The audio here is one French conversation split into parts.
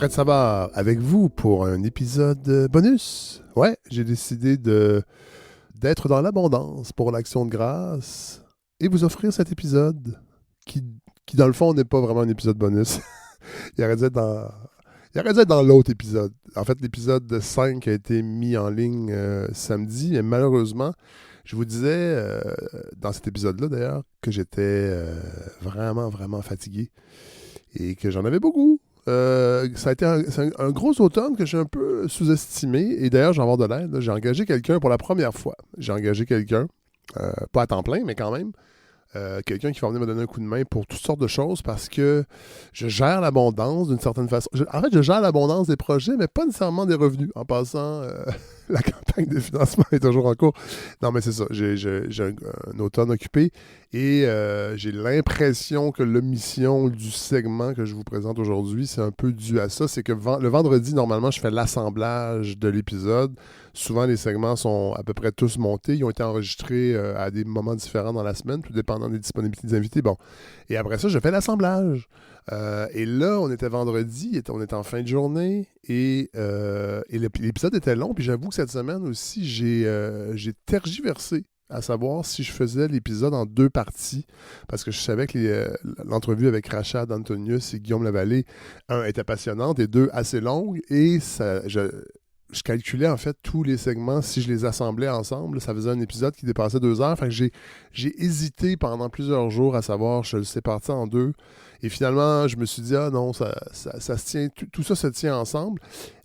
Fred Savard avec vous pour un épisode bonus. Ouais, j'ai décidé d'être dans l'abondance pour l'Action de grâce et vous offrir cet épisode qui dans le fond, n'est pas vraiment un épisode bonus. Il aurait dû être dans l'autre épisode. En fait, l'épisode 5 a été mis en ligne samedi, et malheureusement, je vous disais, dans cet épisode-là d'ailleurs, que j'étais vraiment, vraiment fatigué et que j'en avais beaucoup. Ça a été un gros automne que j'ai un peu sous-estimé. Et d'ailleurs, j'en vais avoir de l'aide. J'ai engagé quelqu'un pour la première fois. J'ai engagé quelqu'un, pas à temps plein, mais quand même. Quelqu'un qui va venir me donner un coup de main pour toutes sortes de choses parce que je gère l'abondance d'une certaine façon. En fait, je gère l'abondance des projets, mais pas nécessairement des revenus. En passant, la campagne de financement est toujours en cours. Non, mais c'est ça. J'ai un automne occupé et j'ai l'impression que l'omission du segment que je vous présente aujourd'hui, c'est un peu dû à ça. C'est que le vendredi, normalement, je fais l'assemblage de l'épisode. Souvent, les segments sont à peu près tous montés. Ils ont été enregistrés à des moments différents dans la semaine, tout dépendant des disponibilités des invités. Bon. Et après ça, je fais l'assemblage. Et là, on était vendredi, on était en fin de journée, et l'épisode était long. Puis j'avoue que cette semaine aussi, j'ai tergiversé à savoir si je faisais l'épisode en 2 parties, parce que je savais que l'entrevue avec Rachad Antonius et Guillaume Lavallée, 1, était passionnante, et 2, assez longue, et je calculais en fait tous les segments, si je les assemblais ensemble, ça faisait un épisode qui dépassait 2 heures. Fait que j'ai hésité pendant plusieurs jours à savoir, je le séparais en 2. Et finalement, je me suis dit, ah non, ça se tient, tout ça se tient ensemble.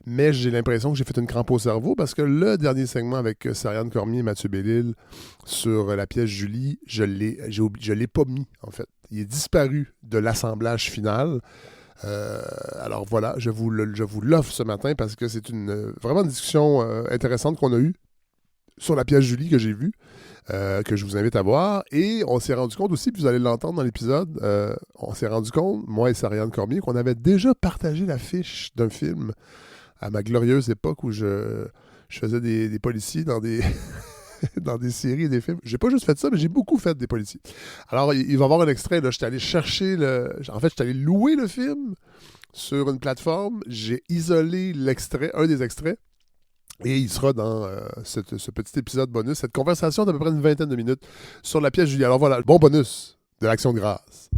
Mais j'ai l'impression que j'ai fait une crampe au cerveau parce que le dernier segment avec Sarianne Cormier et Mathieu Bellil sur la pièce Julie, je l'ai pas mis, en fait. Il est disparu de l'assemblage final. Alors voilà, je vous l'offre ce matin parce que c'est vraiment une discussion intéressante qu'on a eue sur la pièce Julie que j'ai vue, que je vous invite à voir. Et on s'est rendu compte aussi, puis vous allez l'entendre dans l'épisode, on s'est rendu compte, moi et Sarianne Cormier, qu'on avait déjà partagé l'affiche d'un film à ma glorieuse époque où je faisais des policiers dans des... dans des séries et des films. J'ai pas juste fait ça, mais j'ai beaucoup fait des policiers. Alors, il va y avoir un extrait. Là, j'étais allé chercher j'étais allé louer le film sur une plateforme. J'ai isolé un des extraits, et il sera dans ce petit épisode bonus, cette conversation d'à peu près une 20aine de minutes sur la pièce Julie. Alors voilà, le bon bonus de l'Action de grâce.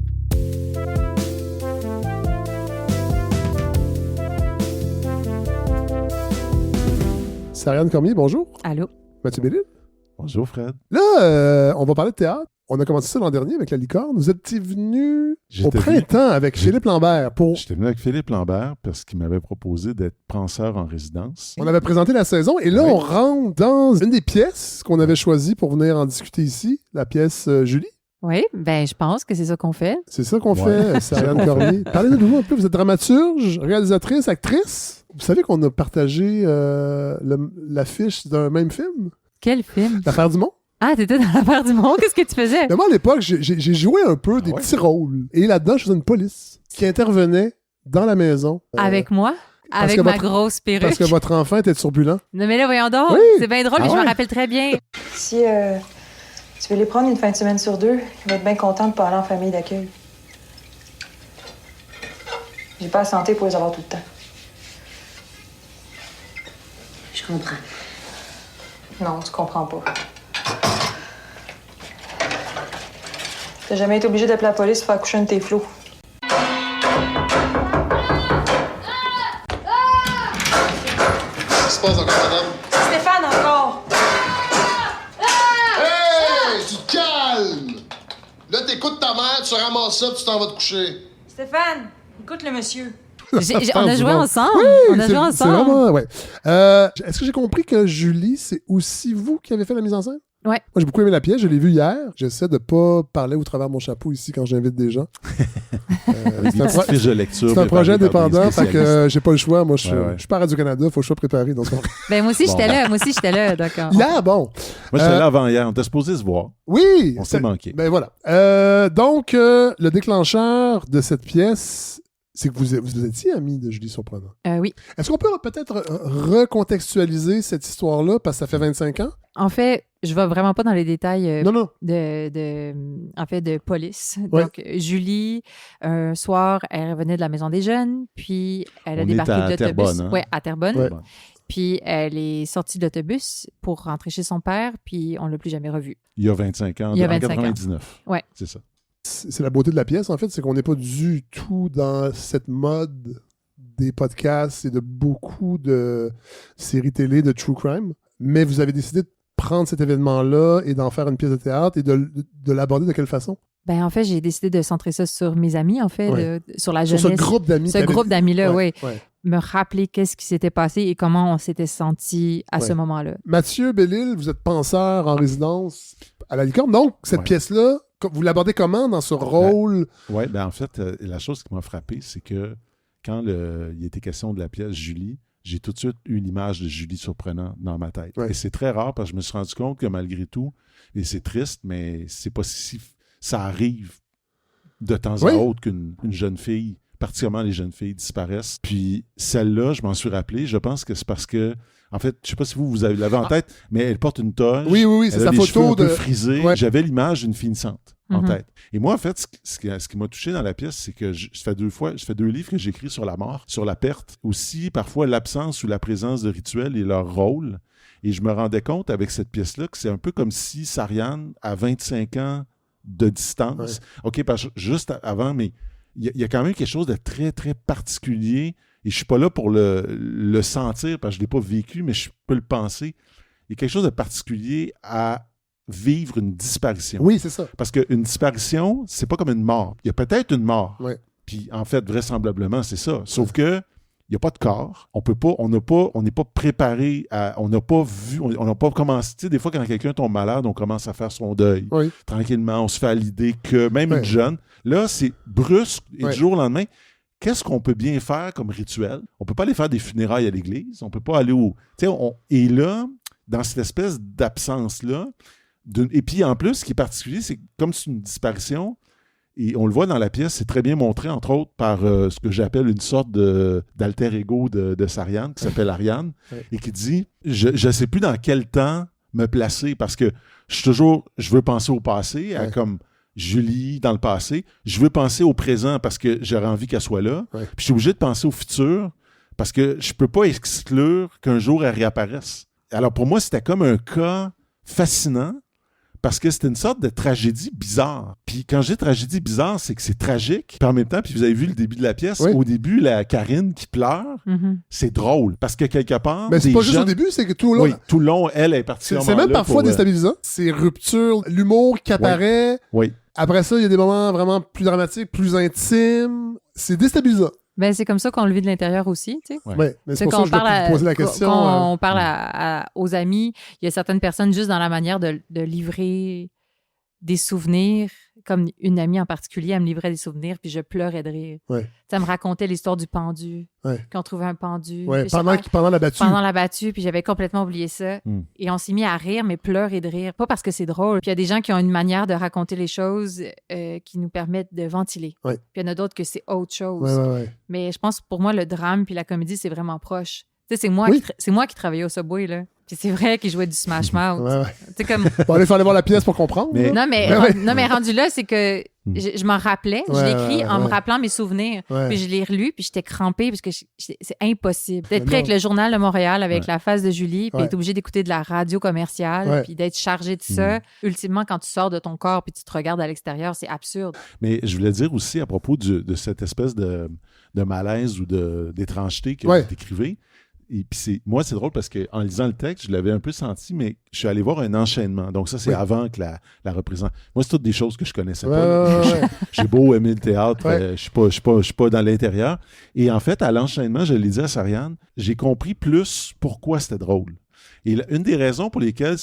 Sarianne Cormier, bonjour. Allô. Mathieu Bellil. Bonjour, Fred. Là, on va parler de théâtre. On a commencé ça l'an dernier avec La Licorne. Vous étiez venu au printemps avec Philippe Lambert. J'étais venu avec Philippe Lambert parce qu'il m'avait proposé d'être penseur en résidence. On avait présenté la saison et là, on rentre dans une des pièces qu'on avait choisies pour venir en discuter ici, la pièce Julie. Oui, ben je pense que c'est ça qu'on fait. C'est ça qu'on fait, Sarianne Cormier. Parlez-nous de vous un peu. Vous êtes dramaturge, réalisatrice, actrice. Vous savez qu'on a partagé l'affiche d'un même film? Quel film? L'Affaire du Monde. Ah, t'étais dans l'Affaire du Monde? Qu'est-ce que tu faisais? Mais moi, à l'époque, j'ai joué un peu des petits rôles. Et là-dedans, je faisais une police qui intervenait dans la maison. Avec moi? Avec ma grosse perruque? Parce que votre enfant était turbulent. Non, mais là, voyons donc. Oui. C'est bien drôle, je me rappelle très bien. Si tu veux les prendre une fin de semaine sur 2, je vais être bien contente de pas aller en famille d'accueil. J'ai pas la santé pour les avoir tout le temps. Je comprends. Non, tu comprends pas. T'as jamais été obligé d'appeler la police pour faire accoucher un de tes flots. Qu'est-ce qui se passe encore, madame? Stéphane, encore! Hey! Tu te calmes! Là, t'écoutes ta mère, tu ramasses ça, puis tu t'en vas te coucher. Stéphane, écoute le monsieur. On a joué ensemble. Oui, on a joué ensemble. C'est vraiment, ouais. Est-ce que j'ai compris que Julie, c'est aussi vous qui avez fait la mise en scène? Ouais. Moi, j'ai beaucoup aimé la pièce, je l'ai vue hier. J'essaie de pas parler au travers de mon chapeau ici quand j'invite des gens. C'est un projet indépendant, fait que j'ai pas le choix. Moi, je suis pas à Radio-Canada, faut que je sois préparé. Donc... Ben, moi aussi, j'étais là. D'accord. Hier, bon. Moi, j'étais là avant hier. On était supposé se voir. Oui! On s'est manqué. Ben voilà. Donc, le déclencheur de cette pièce, c'est que vous étiez amis de Julie Surprenant. Oui. Est-ce qu'on peut peut-être recontextualiser cette histoire-là, parce que ça fait 25 ans? En fait, je vais vraiment pas dans les détails Non. de police. Ouais. Donc, Julie, un soir, elle revenait de la maison des jeunes, puis elle a On débarqué est à de l'autobus. Terrebonne, hein? Oui, à Terrebonne. Ouais. Puis elle est sortie de l'autobus pour rentrer chez son père, puis on l'a plus jamais revue. Il y a 25 ans, Il y a en 25 ans. 99. Ouais. C'est ça. C'est la beauté de la pièce, en fait, c'est qu'on n'est pas du tout dans cette mode des podcasts et de beaucoup de séries télé de true crime, mais vous avez décidé de prendre cet événement-là et d'en faire une pièce de théâtre et de l'aborder de quelle façon? Ben, en fait, j'ai décidé de centrer ça sur mes amis, en fait, Ouais. sur la Sur jeunesse. ce groupe d'amis. Ce groupe d'amis-là, oui. Ouais. Me rappeler qu'est-ce qui s'était passé et comment on s'était senti à ce moment-là. Mathieu Bellil, vous êtes penseur en résidence à la Licorne. Donc, cette pièce-là, vous l'abordez comment dans ce rôle? Oui, ben en fait, la chose qui m'a frappé, c'est que quand il était question de la pièce Julie, j'ai tout de suite eu l'image de Julie Surprenant dans ma tête. Ouais. Et c'est très rare parce que je me suis rendu compte que malgré tout, et c'est triste, mais c'est pas si... Ça arrive de temps à autre qu'une jeune fille, particulièrement les jeunes filles, disparaissent. Puis celle-là, je m'en suis rappelé, je pense que c'est parce que, en fait, je sais pas si vous l'avez en tête, mais elle porte une toge. Oui, c'est elle a sa les cheveux photo un peu frisés. Ouais. J'avais l'image d'une finissante en Mhm. tête. Et moi, en fait, ce qui m'a touché dans la pièce, c'est que ça fait 2 livres que j'écris sur la mort, sur la perte, aussi parfois l'absence ou la présence de rituels et leur rôle. Et je me rendais compte avec cette pièce-là que c'est un peu comme si Sariane, à 25 ans de distance, OK, parce que juste avant, mais il y a quand même quelque chose de très, très particulier. Et je suis pas là pour le sentir, parce que je l'ai pas vécu, mais je peux le penser. Il y a quelque chose de particulier à vivre une disparition. Oui, c'est ça. Parce qu'une disparition, c'est pas comme une mort. Il y a peut-être une mort. Ouais. Puis en fait, vraisemblablement, c'est ça. Sauf que il n'y a pas de corps. On n'est pas préparé on n'a pas vu, on n'a pas commencé. Tu sais, des fois, quand quelqu'un tombe malade, on commence à faire son deuil. Oui. Tranquillement, on se fait à l'idée que même une jeune, là, c'est brusque et du jour au lendemain. Qu'est-ce qu'on peut bien faire comme rituel? On peut pas aller faire des funérailles à l'église. On peut pas aller au... Tu sais, et là, dans cette espèce d'absence-là, et puis en plus, ce qui est particulier, c'est que comme c'est une disparition, et on le voit dans la pièce, c'est très bien montré, entre autres, par ce que j'appelle une sorte d'alter ego de Sariane, qui s'appelle Ariane, et qui dit « Je ne sais plus dans quel temps me placer, parce que je veux penser au passé, à comme Julie dans le passé. Je veux penser au présent, parce que j'aurais envie qu'elle soit là. Puis je suis obligé de penser au futur, parce que je peux pas exclure qu'un jour elle réapparaisse. » Alors pour moi, c'était comme un cas fascinant, parce que c'était une sorte de tragédie bizarre. Puis quand je dis tragédie bizarre, c'est que c'est tragique. Puis en même temps, puis vous avez vu le début de la pièce, au début, la Karine qui pleure, c'est drôle. Parce que quelque part... Mais c'est pas juste au début, c'est que tout le long... Oui, tout le long, elle est particulièrement C'est même là parfois déstabilisant. C'est rupture, l'humour qui apparaît. Oui. Après ça, il y a des moments vraiment plus dramatiques, plus intimes. C'est déstabilisant. Ben, c'est comme ça qu'on le vit de l'intérieur aussi, tu sais. Ouais, mais c'est pour ça que je vais te poser la question. Quand on parle aux amis, il y a certaines personnes juste dans la manière de livrer des souvenirs, comme une amie en particulier, elle me livrait des souvenirs, puis je pleurais de rire. Ça me racontait l'histoire du pendu, qu'on trouvait un pendu. Pendant la battue. Pendant la battue, puis j'avais complètement oublié ça. Et on s'est mis à rire, mais pleurer de rire. Pas parce que c'est drôle. Puis il y a des gens qui ont une manière de raconter les choses qui nous permettent de ventiler. Puis il y en a d'autres que c'est autre chose. Mais je pense que pour moi, le drame puis la comédie, c'est vraiment proche. Tu sais, c'est moi qui travaillais au Subway, là. Puis c'est vrai qu'il jouait du Smash Mouth. C'est comme... Bon, allez, il faut aller voir la pièce pour comprendre. Non, mais rendu là, c'est que je m'en rappelais. Je l'ai écrit en me rappelant mes souvenirs. Puis je l'ai relu, puis j'étais crampée parce que c'est impossible. D'être pris avec le Journal de Montréal, avec la face de Julie, puis être obligé d'écouter de la radio commerciale, puis d'être chargé de ça. Ultimement, quand tu sors de ton corps puis tu te regardes à l'extérieur, c'est absurde. Mais je voulais dire aussi à propos de cette espèce de malaise ou d'étrangeté que vous décrivez. Et puis moi, c'est drôle parce qu'en lisant le texte, je l'avais un peu senti, mais je suis allé voir un enchaînement. Donc ça, c'est avant que la représente. Moi, c'est toutes des choses que je connaissais pas. J'ai beau aimer le théâtre, je suis pas dans l'intérieur. Et en fait, à l'enchaînement, je l'ai dit à Sariane, j'ai compris plus pourquoi c'était drôle. Et une des raisons pour lesquelles,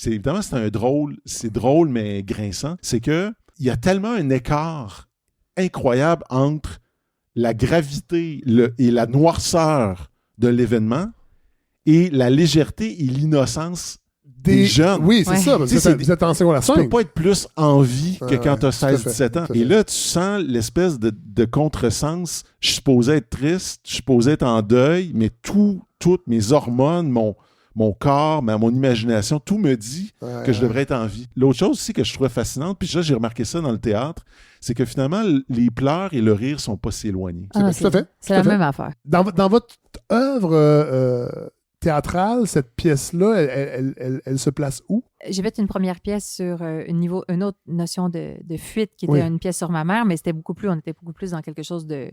évidemment, c'est drôle, mais grinçant, c'est que il y a tellement un écart incroyable entre la gravité et la noirceur de l'événement et la légèreté et l'innocence des jeunes. Oui, c'est ça. Vous êtes en secondaire 5. Tu peux pas être plus en vie que quand tu as 16-17 ans. Et là, tu sens l'espèce de contresens. Je suis supposé être triste, je suis supposé être en deuil, mais toutes mes hormones, mon corps, mon imagination, tout me dit que je devrais être en vie. L'autre chose aussi que je trouvais fascinante, puis j'ai remarqué ça dans le théâtre, c'est que finalement, les pleurs et le rire sont pas si éloignés. Tout à fait. C'est la même affaire. Dans votre œuvre théâtrale, cette pièce-là, elle se place où? J'ai fait une première pièce sur une autre notion de fuite, qui était une pièce sur ma mère, mais on était beaucoup plus dans quelque chose de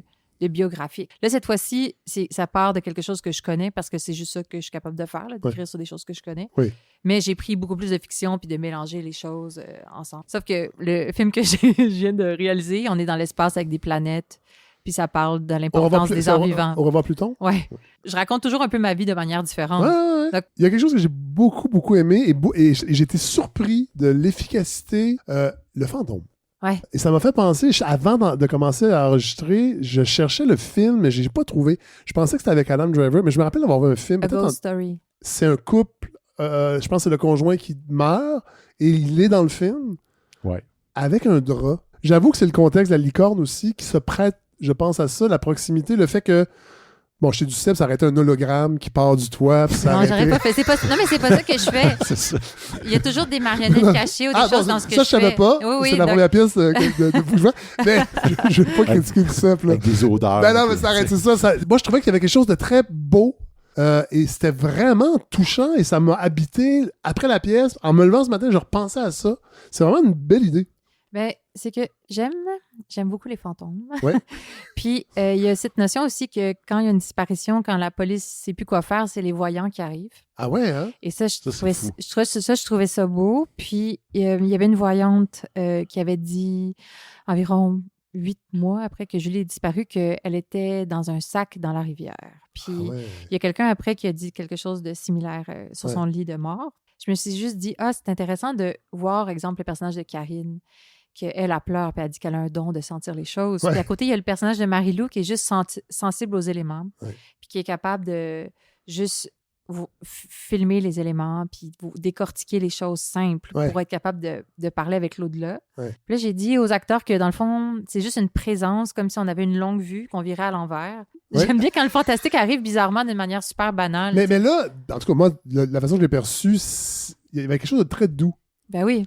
biographique. Là, cette fois-ci, ça part de quelque chose que je connais parce que c'est juste ça que je suis capable de faire, d'écrire sur des choses que je connais. Oui. Mais j'ai pris beaucoup plus de fiction puis de mélanger les choses ensemble. Sauf que le film que je viens de réaliser, on est dans l'espace avec des planètes, puis ça parle de l'importance des arts vivants. Au revoir Pluton? Oui. Je raconte toujours un peu ma vie de manière différente. Ouais. Donc, il y a quelque chose que j'ai beaucoup aimé et j'ai été surpris de l'efficacité, le fantôme. Ouais. Et ça m'a fait penser, avant de commencer à enregistrer, je cherchais le film, mais je l'ai pas trouvé. Je pensais que c'était avec Adam Driver, mais je me rappelle d'avoir vu un film. A Ghost Story. C'est un couple, je pense que c'est le conjoint qui meurt, et il est dans le film, avec un drap. J'avoue que c'est le contexte de la licorne aussi qui se prête, je pense, à ça, la proximité, le fait que bon, chez Duceppe, ça aurait été un hologramme qui part du toit. Non, j'aurais pas fait. Non, mais c'est pas ça que je fais. C'est ça. Il y a toujours des marionnettes cachées ou des choses dans ce que je fais. Ça, je savais pas. Oui, c'est la première pièce de Bourgeois. Mais je ne veux pas critiquer Duceppe. Avec des odeurs. Non, mais ça arrête, c'est ça. Moi, je trouvais qu'il y avait quelque chose de très beau. Et c'était vraiment touchant et ça m'a habité. Après la pièce, en me levant ce matin, je repensais à ça. C'est vraiment une belle idée. Ben, c'est que j'aime beaucoup les fantômes. Ouais. Puis, il y a cette notion aussi que quand il y a une disparition, quand la police ne sait plus quoi faire, c'est les voyants qui arrivent. Ah ouais, hein? Et ça, je trouvais ça beau. Puis, il y avait une voyante qui avait dit environ 8 mois après que Julie ait disparu qu'elle était dans un sac dans la rivière. Puis, il y a quelqu'un après qui a dit quelque chose de similaire sur son lit de mort. Je me suis juste dit, c'est intéressant de voir, exemple, le personnage de Karine, qu'elle, elle pleure, puis elle dit qu'elle a un don de sentir les choses. Puis à côté, il y a le personnage de Marie-Lou qui est juste sensible aux éléments, puis qui est capable de juste filmer les éléments, puis décortiquer les choses simples pour être capable de parler avec l'au-delà. Puis là, j'ai dit aux acteurs que, dans le fond, c'est juste une présence, comme si on avait une longue vue, qu'on virait à l'envers. J'aime bien quand le fantastique arrive bizarrement d'une manière super banale. Mais là, en tout cas, moi, la façon que je l'ai perçu, il y avait quelque chose de très doux. Ben oui.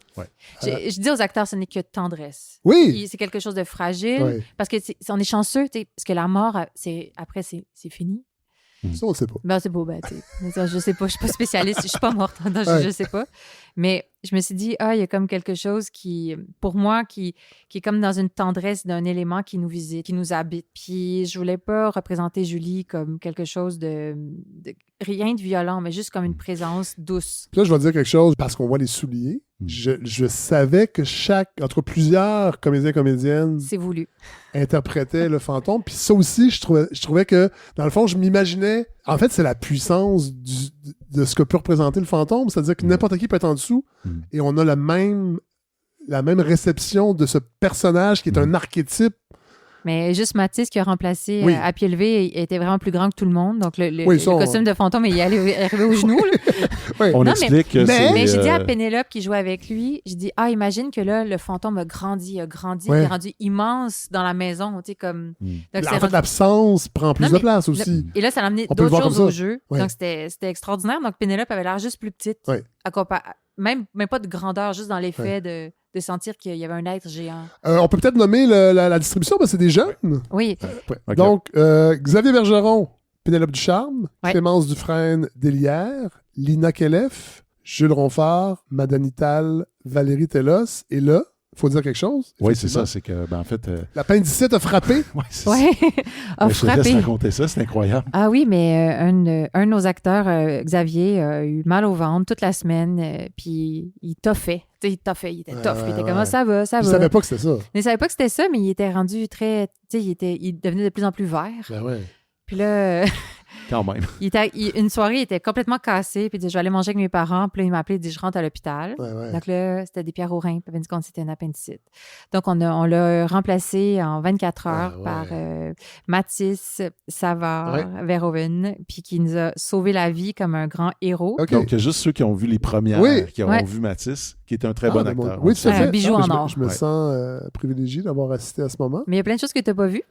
Je dis aux acteurs, ce n'est que tendresse. Oui. C'est quelque chose de fragile. Parce que on est chanceux, parce que la mort, après, c'est fini. Ça, on ne sait pas. Ben, c'est beau, je sais pas, je suis pas spécialiste, je suis pas morte, je sais pas. Mais je me suis dit, il y a comme quelque chose qui, pour moi, qui est comme dans une tendresse d'un élément qui nous visite, qui nous habite. Puis je voulais pas représenter Julie comme quelque chose de rien de violent, mais juste comme une présence douce. Puis là, je vais dire quelque chose, parce qu'on voit les souliers. Je savais que entre plusieurs comédiennes c'est voulu. Interprétaient le fantôme. Puis ça aussi, je trouvais que, dans le fond, je m'imaginais... En fait, c'est la puissance de ce que peut représenter le fantôme. C'est-à-dire que n'importe qui peut être en dessous et on a la même réception de ce personnage qui est un archétype. Mais juste Mathis qui a remplacé à pied levé était vraiment plus grand que tout le monde. Donc, le costume de fantôme est arrivé aux genoux. On explique que c'est... Mais j'ai dit à Pénélope qui jouait avec lui, j'ai dit, imagine que là, le fantôme a grandi, il est rendu immense dans la maison. Tu sais, comme... Donc, en fait, l'absence prend plus de place aussi. Et là, ça a amené d'autres choses au jeu. Donc, c'était extraordinaire. Donc, Pénélope avait l'air juste plus petite. Même pas de grandeur, juste dans l'effet de sentir qu'il y avait un être géant. On peut peut-être nommer la distribution, parce que c'est des jeunes. Oui. Okay. Donc, Xavier Bergeron, Pénélope Ducharme, Clémence Dufresne Délière, Lina Kelef, Jules Ronfort, Madame Ital, Valérie Tellos. Et là, il faut dire quelque chose. Oui, c'est ça. C'est que, en fait... L'appendicite a frappé. Oui, c'est ça. A frappé. Je te laisse raconter ça, c'est incroyable. Ah oui, mais un de nos acteurs, Xavier, a eu mal au ventre toute la semaine, puis il toffait. Il était tough. Il était comme ça va. Il savait pas que c'était ça. Il savait pas que c'était ça, mais il était rendu très... Il devenait de plus en plus vert. Ben ouais. Puis là... Quand même. Une soirée, il était complètement cassé, puis il dit, je vais aller manger avec mes parents. Puis là, il m'a appelé, il dit, je rentre à l'hôpital. Ouais. Donc là, c'était des pierres aux reins, puis il avait dit qu'on c'était un appendicite. Donc, on l'a remplacé en 24 heures par Mathis Savard Verhoeven, puis qui nous a sauvé la vie comme un grand héros. Okay. Donc, il y a juste ceux qui ont vu les premières, qui ont vu Mathis, qui est un très bon acteur. Oui, tout à fait. Un bijou en or. Je me sens privilégié d'avoir assisté à ce moment. Mais il y a plein de choses que tu n'as pas vues.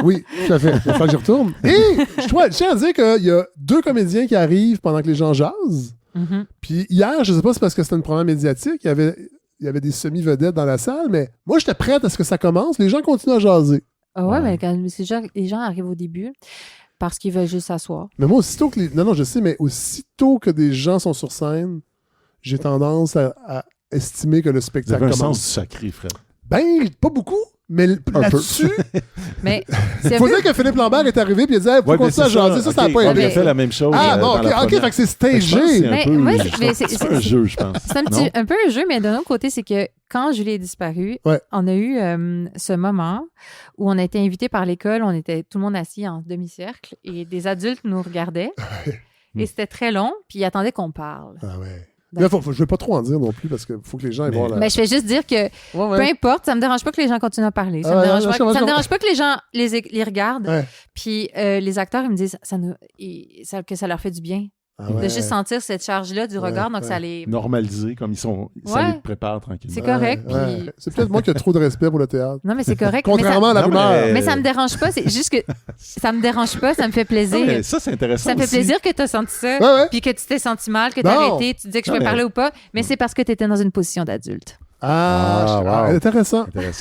Oui, tout à fait. Il va falloir que j'y retourne. Et je tiens à dire qu'il y a 2 comédiens qui arrivent pendant que les gens jasent. Mm-hmm. Puis hier, je ne sais pas si c'est parce que c'était une première médiatique, il y avait des semi-vedettes dans la salle, mais moi, j'étais prête à ce que ça commence. Les gens continuent à jaser. Ah ouais, mais quand les gens arrivent au début parce qu'ils veulent juste s'asseoir. Mais moi, aussitôt que Non, je sais, mais aussitôt que des gens sont sur scène, j'ai tendance à estimer que le spectacle commence. commence. Un sens du sacré, Fred. Ben, pas beaucoup. Mais là-dessus, mais il faut dire que Philippe Lambert est arrivé et il a dit hey, faut continuer à jaser. Ça n'a pas été. aidé. Il a fait la même chose. Ah, bon, OK, fait que c'est stagé. C'est un jeu, je pense. C'est un peu un jeu, mais d'un autre côté, c'est que quand Julie est disparue, on a eu ce moment où on a été invités par l'école, on était tout le monde assis en demi-cercle et des adultes nous regardaient. Et c'était très long, puis ils attendaient qu'on parle. Ah ouais. Là, je ne vais pas trop en dire non plus parce qu'il faut que les gens aillent voir la... Mais je vais juste dire que peu importe, ça ne me dérange pas que les gens continuent à parler. Ça me dérange pas que les gens les regardent. Ouais. Puis les acteurs, ils me disent que ça leur fait du bien. De juste sentir cette charge-là du regard, donc ça les... Normaliser, comme ça les prépare tranquillement. C'est correct. Puis... C'est peut-être moi qui ai trop de respect pour le théâtre. Non, mais c'est correct. Contrairement à la rumeur. Mais ça me dérange pas, c'est juste que ça me dérange pas, ça me fait plaisir. Non, mais ça, c'est intéressant. Ça me fait plaisir que tu as senti ça, puis que tu t'es senti mal, que tu as arrêté, tu disais que je pouvais parler ou pas, mais c'est parce que tu étais dans une position d'adulte. Intéressant. Mais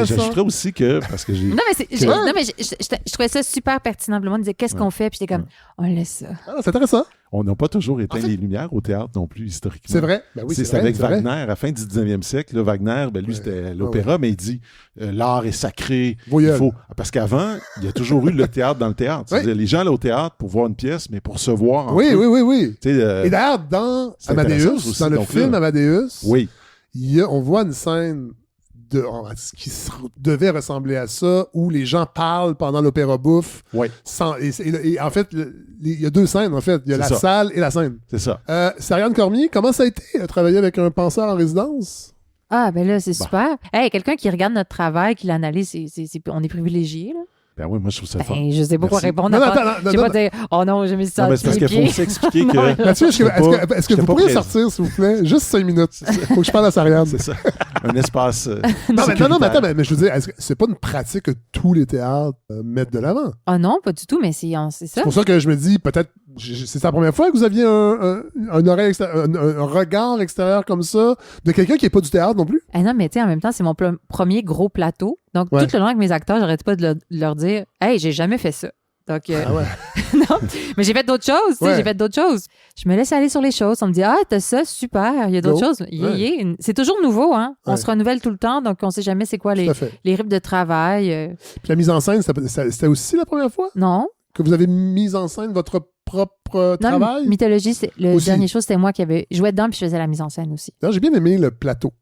j'ajouterais aussi que, parce que j'ai... Non, mais je trouvais ça super pertinent. Le monde disait, qu'est-ce qu'on fait? Puis j'étais comme, on laisse ça. C'est intéressant. On n'a pas toujours éteint les lumières au théâtre non plus, historiquement. C'est vrai. Ben oui, c'est avec Wagner, à la fin du 19e siècle. Là, Wagner, lui, c'était l'opéra, mais il dit l'art est sacré. Il faut... Parce qu'avant, il y a toujours eu le théâtre dans le théâtre. C'est-à-dire, les gens allaient au théâtre pour voir une pièce, mais pour se voir. Oui. Et d'ailleurs, dans Amadeus, dans le film Amadeus, on voit une scène qui devait ressembler à ça, où les gens parlent pendant l'opéra bouffe. Oui. Et en fait, il y a 2 scènes, en fait. Il y a la salle et la scène. C'est ça. Ariane Cormier, comment ça a été de travailler avec un penseur en résidence? Ah, ben là, c'est super. Hey, quelqu'un qui regarde notre travail, qui l'analyse, on est privilégié, là. Ben oui, moi, je trouve ça fort. Je sais pas quoi répondre. Je sais pas dire, oh non, je me suis senti. C'est parce qu'il faut s'expliquer que. Mathieu, est-ce que vous pourriez sortir, s'il vous plaît? Juste 5 minutes. Faut que je parle à Sariane. C'est ça. Un espace. Non, mais attends, mais je veux dire, c'est pas une pratique que tous les théâtres mettent de l'avant. Ah non, pas du tout, mais c'est ça. C'est pour ça que je me dis, peut-être, c'est la première fois que vous aviez un regard extérieur comme ça de quelqu'un qui n'est pas du théâtre non plus. Non, mais tu sais, en même temps, c'est mon premier gros plateau. Donc, tout le long avec mes acteurs, j'arrête pas de leur dire « Hey, j'ai jamais fait ça. » Donc, non, mais j'ai fait d'autres choses, j'ai fait d'autres choses. Je me laisse aller sur les choses. On me dit « Ah, t'as ça, super, il y a d'autres choses. » C'est toujours nouveau, hein. On se renouvelle tout le temps, donc on sait jamais c'est quoi les rythmes de travail. Puis la mise en scène, c'était aussi la première fois? Non. Que vous avez mis en scène votre propre travail? Non, Mythologie, le dernier chose, c'était moi qui avais joué dedans, puis je faisais la mise en scène aussi. Non, j'ai bien aimé le plateau.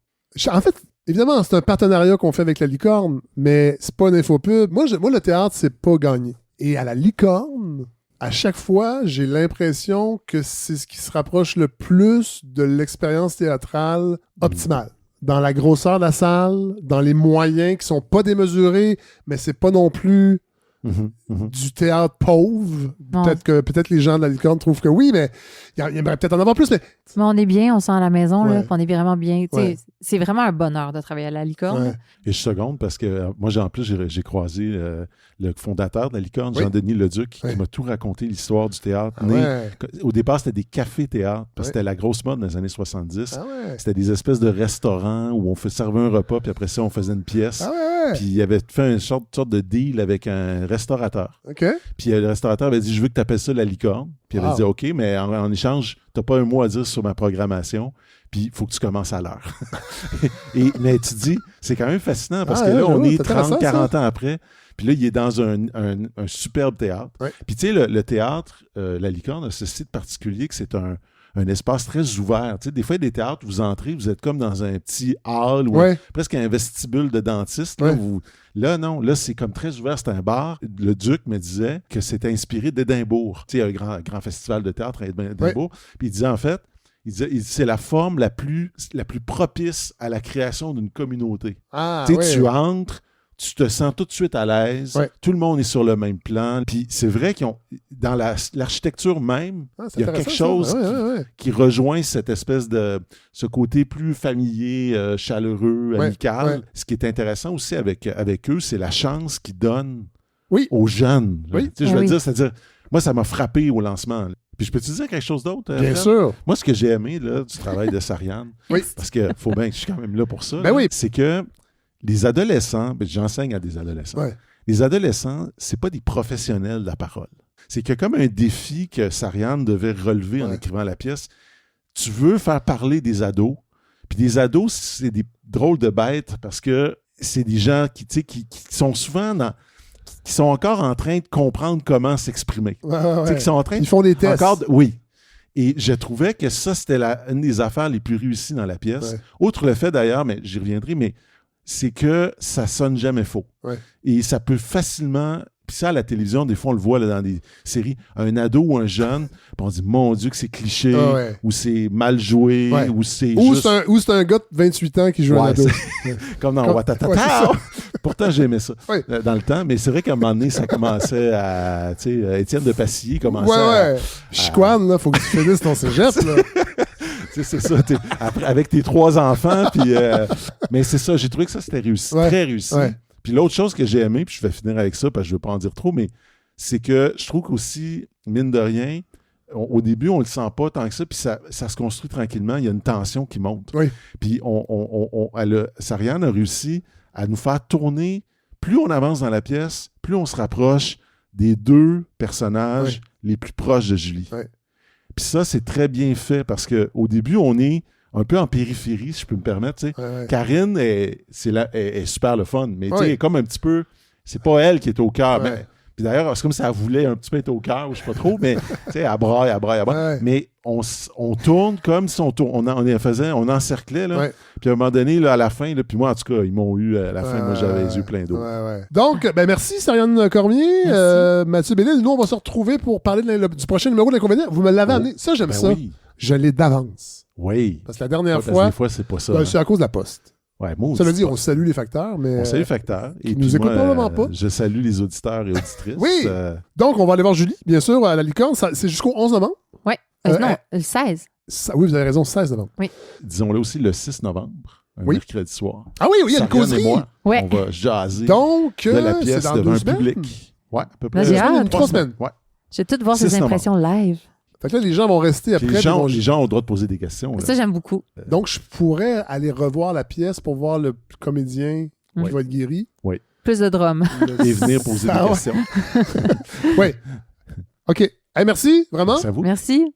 En fait, évidemment, c'est un partenariat qu'on fait avec la Licorne, mais c'est pas une infopub. Moi, le théâtre, c'est pas gagné. Et à la Licorne, à chaque fois, j'ai l'impression que c'est ce qui se rapproche le plus de l'expérience théâtrale optimale. Dans la grosseur de la salle, dans les moyens qui sont pas démesurés, mais c'est pas non plus du théâtre pauvre. Peut-être les gens de la Licorne trouvent que oui, mais il y aimerait peut-être en avoir plus. Mais on est bien, on sent à la maison, là, qu'on est vraiment bien. C'est vraiment un bonheur de travailler à la Licorne. Et je seconde parce que moi, en plus, j'ai croisé le fondateur de la Licorne, Jean-Denis Leduc, qui m'a tout raconté l'histoire du théâtre. Au départ, c'était des cafés-théâtres, parce que c'était la grosse mode dans les années 70. C'était des espèces de restaurants où on servait un repas, puis après ça, on faisait une pièce. Puis il avait fait une sorte de deal avec un restaurateur. Puis le restaurateur avait dit « Je veux que tu appelles ça la Licorne. » Puis il avait dit « OK, mais en échange, tu n'as pas un mot à dire sur ma programmation. Puis il faut que tu commences à l'heure. » Mais tu dis, c'est quand même fascinant parce que là, on est 30, 40 ans après. Puis là, il est dans un superbe théâtre. Puis tu sais, le théâtre, la Licorne, a ceci de particulier que c'est un un espace très ouvert. Tu sais, des fois, des théâtres, vous entrez, vous êtes comme dans un petit hall ou presque un vestibule de dentiste. Là, non, là, c'est comme très ouvert, c'est un bar. Le Duc me disait que c'était inspiré d'Édimbourg. Tu sais, il y a un grand festival de théâtre à Édimbourg. Puis il disait, en fait, c'est la forme la plus propice à la création d'une communauté. Tu entres, tu te sens tout de suite à l'aise, tout le monde est sur le même plan. Puis c'est vrai dans l'architecture même, il y a quelque chose qui rejoint cette espèce de ce côté plus familier, chaleureux, amical. Ce qui est intéressant aussi avec eux, c'est la chance qu'ils donnent aux jeunes. Je veux dire, c'est-à-dire, moi, ça m'a frappé au lancement. Puis je peux te dire quelque chose d'autre? Bien sûr. Moi, ce que j'ai aimé du travail de Sarianne, parce qu'il faut bien que je suis quand même là pour ça, c'est que les adolescents, j'enseigne à des adolescents. Les adolescents, c'est pas des professionnels de la parole. C'est qu'il y a comme un défi que Sarianne devait relever en écrivant la pièce. Tu veux faire parler des ados, puis des ados, c'est des drôles de bêtes parce que c'est des gens qui sont souvent qui sont encore en train de comprendre comment s'exprimer. Qui sont en train Ils font des tests. Et je trouvais que ça, c'était une des affaires les plus réussies dans la pièce. Outre le fait d'ailleurs, mais j'y reviendrai, mais c'est que ça sonne jamais faux. Et ça peut facilement... Puis ça, à la télévision, des fois, on le voit là, dans des séries, un ado ou un jeune, puis on dit, mon Dieu, que c'est cliché, ou c'est mal joué, ou c'est juste... Ou c'est un gars de 28 ans qui joue un ado. Comme dans Watatata. Pourtant, j'aimais ça dans le temps, mais c'est vrai qu'à un moment donné, ça commençait à... Tu sais, Étienne de Passy commençait à... Chicoine, là, faut que tu finisses ton cégep, là. C'est ça, avec tes 3 enfants, puis... mais c'est ça, j'ai trouvé que ça, c'était réussi, très réussi. Puis l'autre chose que j'ai aimé, puis je vais finir avec ça, parce que je ne veux pas en dire trop, mais c'est que je trouve qu'aussi, mine de rien, au début, on ne le sent pas tant que ça, puis ça se construit tranquillement, il y a une tension qui monte. Puis Sarianne a réussi à nous faire tourner, plus on avance dans la pièce, plus on se rapproche des 2 personnages les plus proches de Julie. Puis ça, c'est très bien fait, parce qu'au début, on est un peu en périphérie, si je peux me permettre. Karine est super le fun, mais elle est comme un petit peu... C'est pas elle qui est au cœur. Puis d'ailleurs, c'est comme si elle voulait un petit peu être au cœur, je sais pas trop, mais elle braille. Mais on tourne comme si on encerclait. Là. Puis à un moment donné, là, à la fin, là, puis moi, en tout cas, ils m'ont eu à la fin. Moi, j'avais les yeux pleins d'eau. Donc, merci, Sarianne Cormier. Mathieu Bellil, nous, on va se retrouver pour parler du prochain numéro de l'Inconvénient. Vous me l'avez amené. Ça, j'aime ça. Oui. Je l'ai d'avance. Oui. Parce que la dernière fois... Des fois, c'est pas ça. C'est à cause de la poste. Ça veut dire, on salue les facteurs, mais... On salue les facteurs. Et nous écoutent probablement pas. Je salue les auditeurs et auditrices. Oui! Donc, on va aller voir Julie, bien sûr, à la Licorne. C'est jusqu'au 11 novembre. Oui. Non, le 16. Oui, vous avez raison, 16 novembre. Oui. Disons-le aussi le 6 novembre, un mercredi soir. Ah oui, il y a une causerie. Et moi, on va jaser de la pièce devant un public. Oui, à peu près. J'ai hâte. 3 semaines. Ouais. Je vais tout voir ces impressions live. Fait que là, les gens vont rester après. Les gens ont le droit de poser des questions. Là. Ça, j'aime beaucoup. Donc, je pourrais aller revoir la pièce pour voir le comédien qui va être guéri. Oui. Plus de drum. Et venir poser des questions. Oui. OK. Hey, merci, vraiment. Merci à vous. Merci.